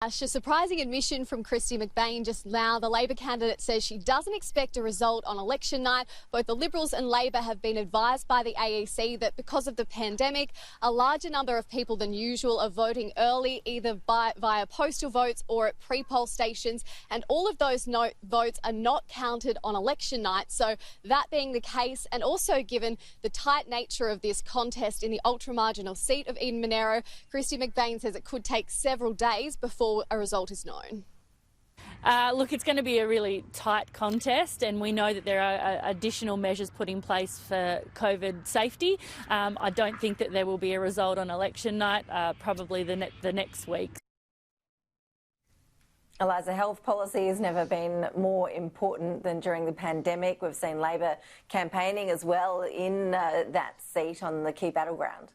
A surprising admission from Kirsty McBain just now. The Labor candidate says she doesn't expect a result on election night. Both the Liberals and Labor have been advised by the AEC that because of the pandemic, a larger number of people than usual are voting early, either via postal votes or at pre-poll stations, and all of those votes are not counted on election night. So that being the case, and also given the tight nature of this contest in the ultra-marginal seat of Eden-Monaro, Kirsty McBain says it could take several days before a result is known. Look, it's going to be a really tight contest, and we know that there are additional measures put in place for COVID safety. I don't think that there will be a result on election night, probably the next week. Eliza, health policy has never been more important than during the pandemic. We've seen Labor campaigning as well in that seat on the key battleground.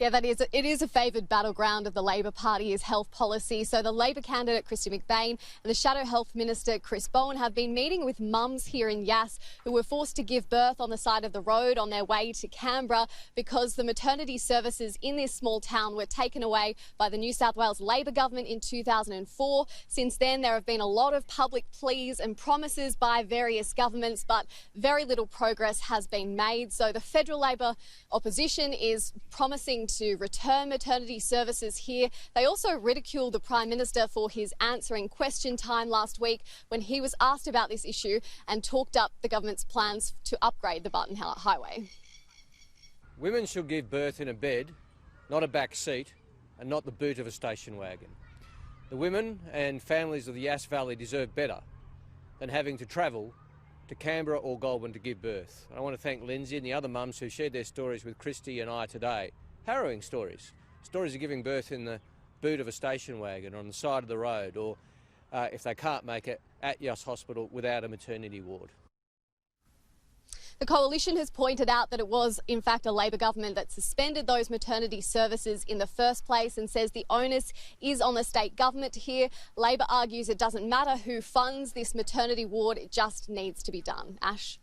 Yeah, it is a favoured battleground of the Labor Party is health policy. So the Labor candidate, Kirsty McBain, and the Shadow Health Minister, Bowen, have been meeting with mums here in Yass who were forced to give birth on the side of the road on their way to Canberra because the maternity services in this small town were taken away by the New South Wales Labor government in 2004. Since then, there have been a lot of public pleas and promises by various governments, but very little progress has been made. So the federal Labor opposition is promising to return maternity services here. They also ridiculed the Prime Minister for his answering question time last week when he was asked about this issue and talked up the government's plans to upgrade the Barton Highway. Women should give birth in a bed, not a back seat, and not the boot of a station wagon. The women and families of the Yass Valley deserve better than having to travel to Canberra or Bowen to give birth. I want to thank Lindsay and the other mums who shared their stories with Kirsty and I today. Harrowing stories. Stories of giving birth in the boot of a station wagon or on the side of the road, or if they can't make it, at Yass Hospital without a maternity ward. The Coalition has pointed out that it was, in fact, a Labor government that suspended those maternity services in the first place and says the onus is on the state government here. Labor argues it doesn't matter who funds this maternity ward, it just needs to be done. Ash?